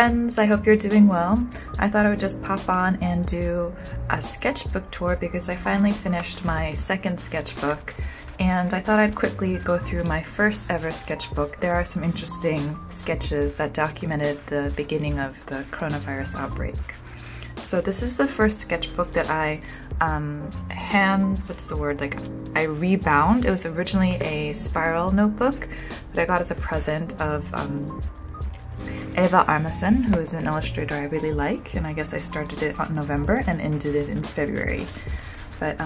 friends, I hope you're doing well. I thought I would just pop on and do a sketchbook tour because I finally finished my second sketchbook, and I thought I'd quickly go through my first ever sketchbook. There are some interesting sketches that documented the beginning of the coronavirus outbreak. So this is the first sketchbook that I I rebound. It was originally a spiral notebook that I got as a present of Eva Armason, who is an illustrator I really like, and I guess I started it in November and ended it in February. But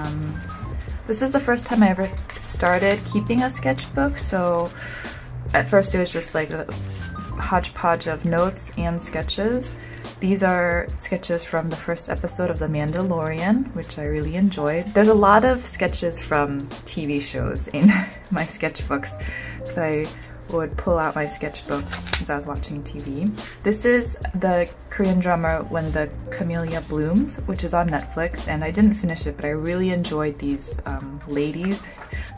this is the first time I ever started keeping a sketchbook, so at first it was just like a hodgepodge of notes and sketches. These are sketches from the first episode of The Mandalorian, which I really enjoyed. There's a lot of sketches from TV shows in my sketchbooks, because I would pull out my sketchbook as I was watching TV. This is the Korean drama When the Camellia Blooms, which is on Netflix, and I didn't finish it, but I really enjoyed these ladies,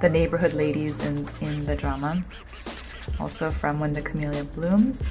the neighborhood ladies in the drama. Also from When the Camellia Blooms.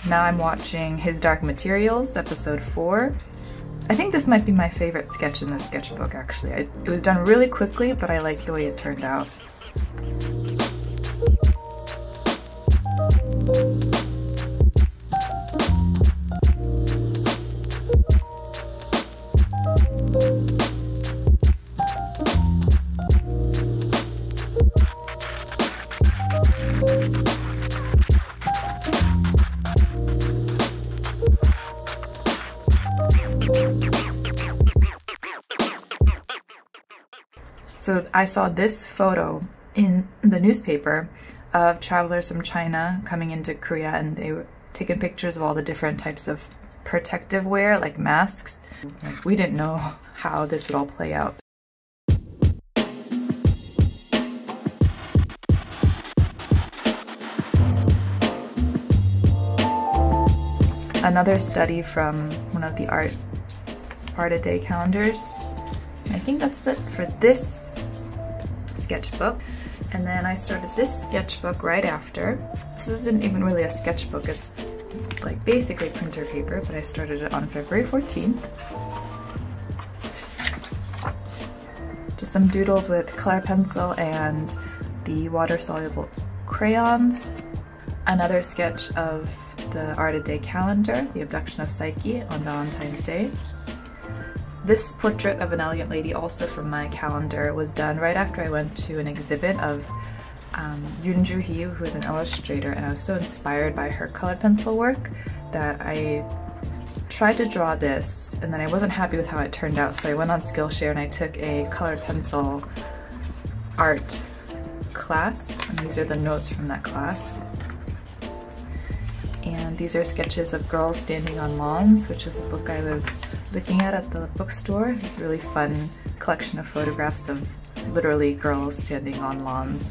Now I'm watching His Dark Materials, episode 4. I think this might be my favorite sketch in this sketchbook, actually. It was done really quickly, but I like the way it turned out. So I saw this photo in the newspaper of travelers from China coming into Korea, and they were taking pictures of all the different types of protective wear, like masks. We didn't know how this would all play out. Another study from one of the art a day calendars. I think that's it for this sketchbook. And then I started this sketchbook right after. This isn't even really a sketchbook, it's like basically printer paper, but I started it on February 14th. Just some doodles with color pencil and the water-soluble crayons. Another sketch of the Art a Day calendar, The Abduction of Psyche, on Valentine's Day. This portrait of an elegant lady, also from my calendar, was done right after I went to an exhibit of Yoon Joo-hee, who is an illustrator, and I was so inspired by her colored pencil work that I tried to draw this, and then I wasn't happy with how it turned out, so I went on Skillshare and I took a colored pencil art class, and these are the notes from that class. And these are sketches of girls standing on lawns, which is a book I was looking at the bookstore. It's a really fun collection of photographs of literally girls standing on lawns.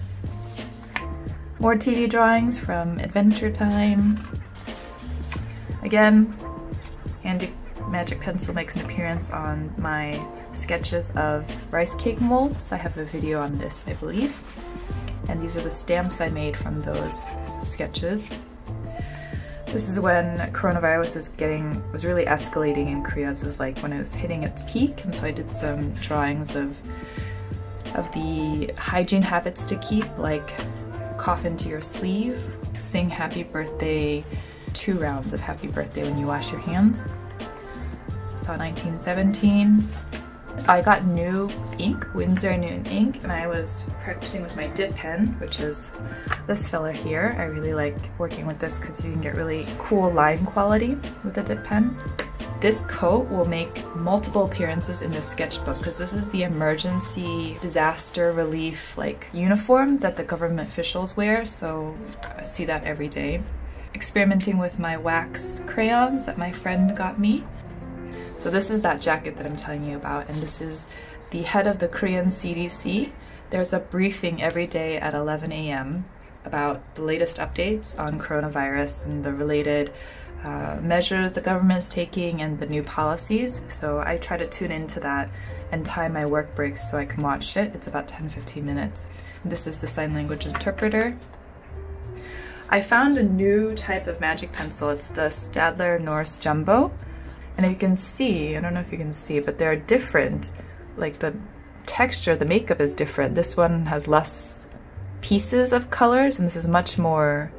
More TV drawings from Adventure Time. Again, Handy Magic Pencil makes an appearance on my sketches of rice cake molds. I have a video on this, I believe. And these are the stamps I made from those sketches. This is when coronavirus was really escalating in Korea. This was like when it was hitting its peak, and so I did some drawings of the hygiene habits to keep, like cough into your sleeve, sing happy birthday, 2 rounds of happy birthday when you wash your hands. Saw 1917. I got new ink, Winsor Newton ink, and I was practicing with my dip pen, which is this fella here. I really like working with this because you can get really cool line quality with a dip pen. This coat will make multiple appearances in this sketchbook because this is the emergency disaster relief like uniform that the government officials wear, so I see that every day. Experimenting with my wax crayons that my friend got me. So this is that jacket that I'm telling you about, and this is the head of the Korean CDC. There's a briefing every day at 11 a.m. about the latest updates on coronavirus and the related measures the government is taking and the new policies. So I try to tune into that and time my work breaks so I can watch it. It's about 10-15 minutes. This is the sign language interpreter. I found a new type of magic pencil. It's the Staedtler Norse Jumbo. And you can see, I don't know if you can see, but they're different. Like the texture, the makeup is different. This one has less pieces of colors, and this is much more,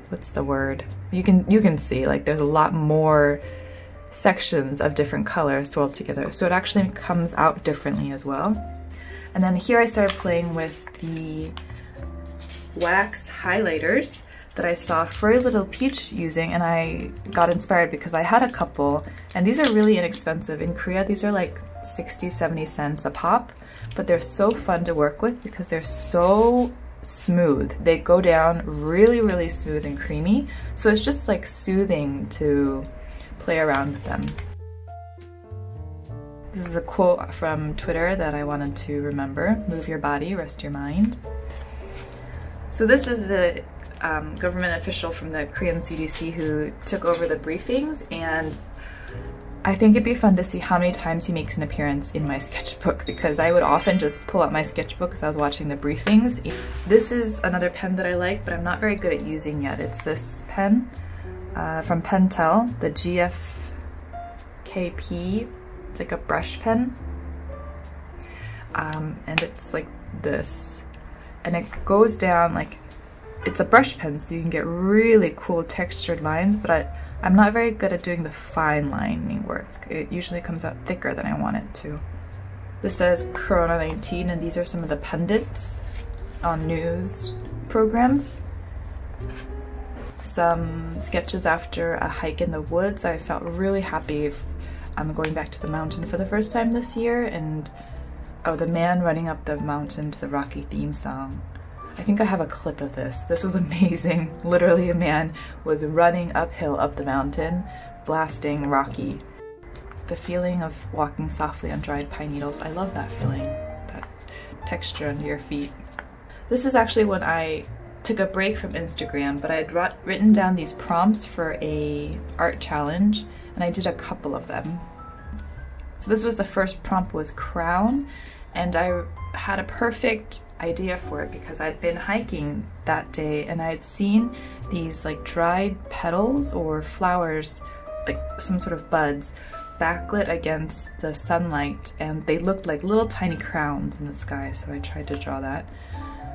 what's the word? You can see, like there's a lot more sections of different colors swirled together. So it actually comes out differently as well. And then here I started playing with the wax highlighters that I saw Furry Little Peach using, and I got inspired because I had a couple, and these are really inexpensive. In Korea, these are like 60-70 cents a pop, but they're so fun to work with because they're so smooth. They go down really, really smooth and creamy, so it's just like soothing to play around with them. This is a quote from Twitter that I wanted to remember. Move your body, rest your mind. So this is the government official from the Korean CDC who took over the briefings, and I think it'd be fun to see how many times he makes an appearance in my sketchbook, because I would often just pull out my sketchbook as I was watching the briefings. This is another pen that I like, but I'm not very good at using yet. It's this pen from Pentel, the GFKP. It's like a brush pen, and it's like this, and it goes down like, it's a brush pen, so you can get really cool textured lines, but I'm not very good at doing the fine lining work. It usually comes out thicker than I want it to. This says Corona-19, and these are some of the pundits on news programs. Some sketches after a hike in the woods. I felt really happy. I'm going back to the mountain for the first time this year, and oh, the man running up the mountain to the Rocky theme song. I think I have a clip of this. This was amazing. Literally a man was running uphill up the mountain, blasting Rocky. The feeling of walking softly on dried pine needles, I love that feeling, that texture under your feet. This is actually when I took a break from Instagram, but I had written down these prompts for a art challenge, and I did a couple of them. So this was the first prompt, was crown, and I had a perfect idea for it because I'd been hiking that day and I had seen these like dried petals or flowers, like some sort of buds, backlit against the sunlight, and they looked like little tiny crowns in the sky, so I tried to draw that.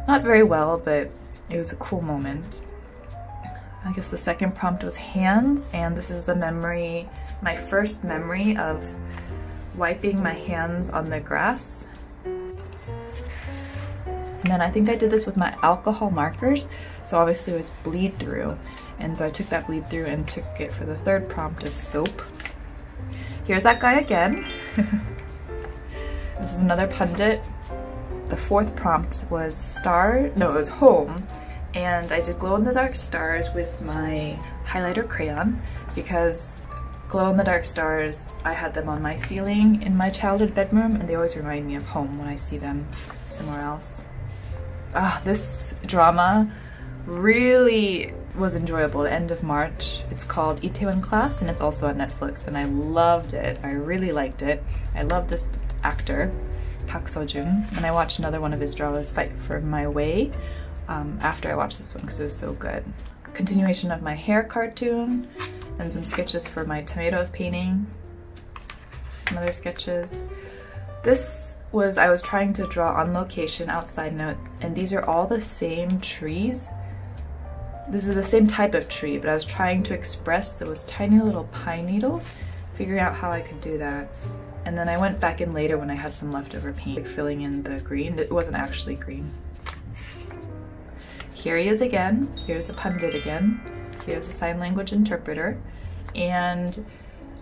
Not very well, but it was a cool moment. I guess the second prompt was hands, and this is a memory, my first memory of wiping my hands on the grass. And then I think I did this with my alcohol markers, so obviously it was bleed through, and so I took that bleed through and took it for the third prompt of soap. Here's that guy again. This is another pundit. The fourth prompt was it was home, and I did glow-in-the-dark stars with my highlighter crayon because glow-in-the-dark stars, I had them on my ceiling in my childhood bedroom, and they always remind me of home when I see them somewhere else. This drama really was enjoyable. The end of March. It's called Itaewon Class, and it's also on Netflix, and I loved it. I really liked it. I love this actor, Park Seo-joon, and I watched another one of his dramas, Fight for My Way, after I watched this one because it was so good. Continuation of my hair cartoon, and some sketches for my tomatoes painting. Some other sketches. I was trying to draw on location outside note, and these are all the same trees. This is the same type of tree, but I was trying to express those tiny little pine needles, figuring out how I could do that. And then I went back in later when I had some leftover paint, like filling in the green. It wasn't actually green. Here he is again. Here's the pundit again. Here's the sign language interpreter. And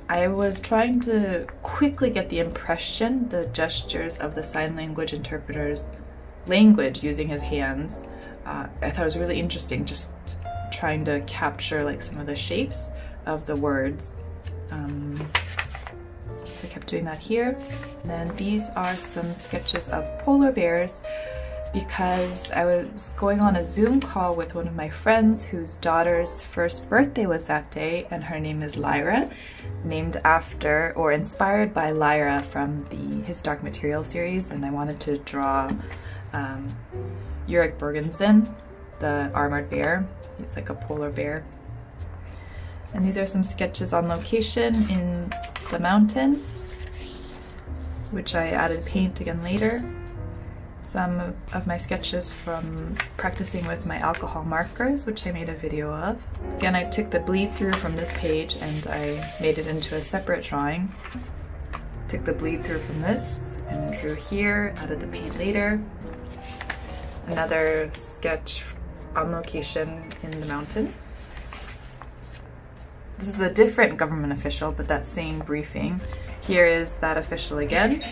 I was trying to quickly get the impression, the gestures of the sign language interpreter's language using his hands. I thought it was really interesting, just trying to capture like some of the shapes of the words. So I kept doing that here. And then these are some sketches of polar bears, because I was going on a Zoom call with one of my friends whose daughter's first birthday was that day, and her name is Lyra, named after or inspired by Lyra from his Dark Material series, and I wanted to draw Ulrich Bergensen, the armored bear. He's like a polar bear. And these are some sketches on location in the mountain, which I added paint again later. Some of my sketches from practicing with my alcohol markers, which I made a video of. Again, I took the bleed through from this page and I made it into a separate drawing. Took the bleed through from this and drew here, added the paint later. Another sketch on location in the mountain. This is a different government official, but that same briefing. Here is that official again.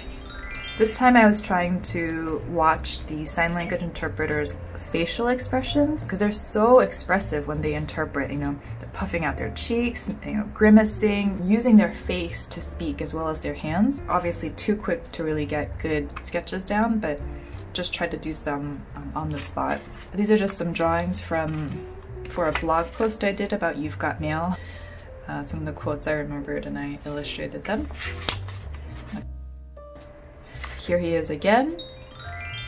This time I was trying to watch the sign language interpreter's facial expressions, because they're so expressive when they interpret, you know, they're puffing out their cheeks, you know, grimacing, using their face to speak as well as their hands. Obviously too quick to really get good sketches down, but just tried to do some on the spot. These are just some drawings for a blog post I did about You've Got Mail. Some of the quotes I remembered and I illustrated them. Here he is again.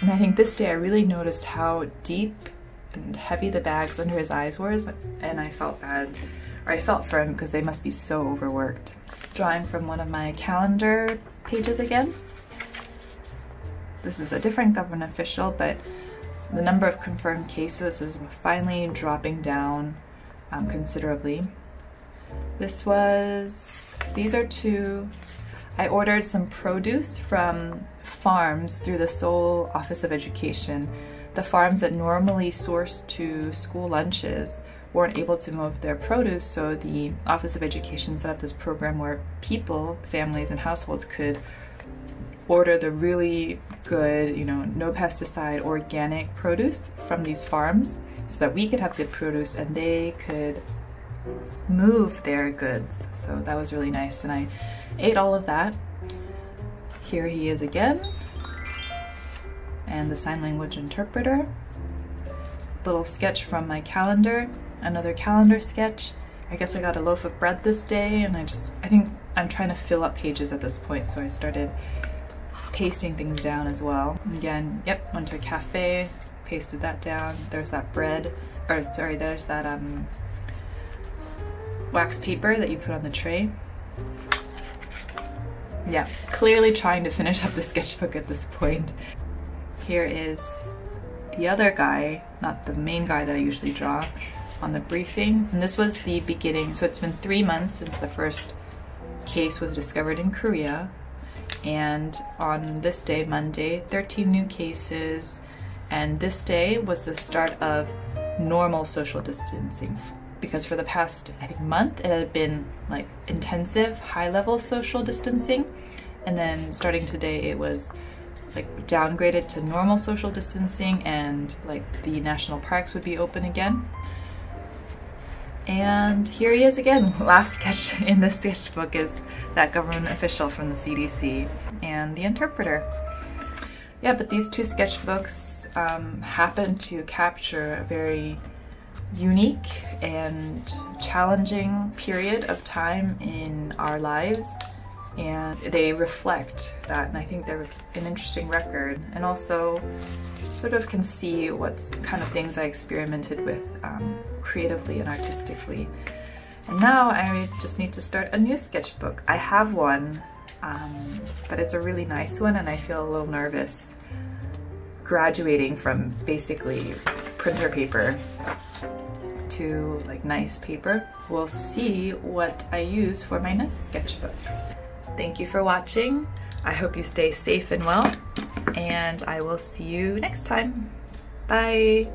And I think this day I really noticed how deep and heavy the bags under his eyes were, and I felt bad, or I felt for him because they must be so overworked. Drawing from one of my calendar pages again. This is a different government official, but the number of confirmed cases is finally dropping down considerably. These are two. I ordered some produce from farms through the Seoul Office of Education. The farms that normally source to school lunches weren't able to move their produce, so the Office of Education set up this program where people, families, and households could order the really good, you know, no pesticide, organic produce from these farms so that we could have good produce and they could move their goods. So that was really nice, and I ate all of that. Here he is again, and the sign language interpreter. Little sketch from my calendar, another calendar sketch. I guess I got a loaf of bread this day, and I think I'm trying to fill up pages at this point, so I started pasting things down as well. And again, yep, went to a cafe, pasted that down. There's that bread, or sorry, there's that wax paper that you put on the tray. Yeah, clearly trying to finish up the sketchbook at this point. Here is the other guy, not the main guy that I usually draw, on the briefing. And this was the beginning, so it's been 3 months since the first case was discovered in Korea. And on this day, Monday, 13 new cases. And this day was the start of normal social distancing, because for the past, I think, month, it had been like intensive, high-level social distancing, and then starting today it was like downgraded to normal social distancing, and like the national parks would be open again. And here he is again. Last sketch in the sketchbook is that government official from the CDC and the interpreter. Yeah, but these two sketchbooks happen to capture a very unique and challenging period of time in our lives, and they reflect that, and I think they're an interesting record, and also sort of can see what kind of things I experimented with creatively and artistically. And now I just need to start a new sketchbook. I have one, but it's a really nice one, and I feel a little nervous graduating from basically printer paper to like nice paper. We'll see what I use for my next sketchbook. Thank you for watching. I hope you stay safe and well, and I will see you next time. Bye!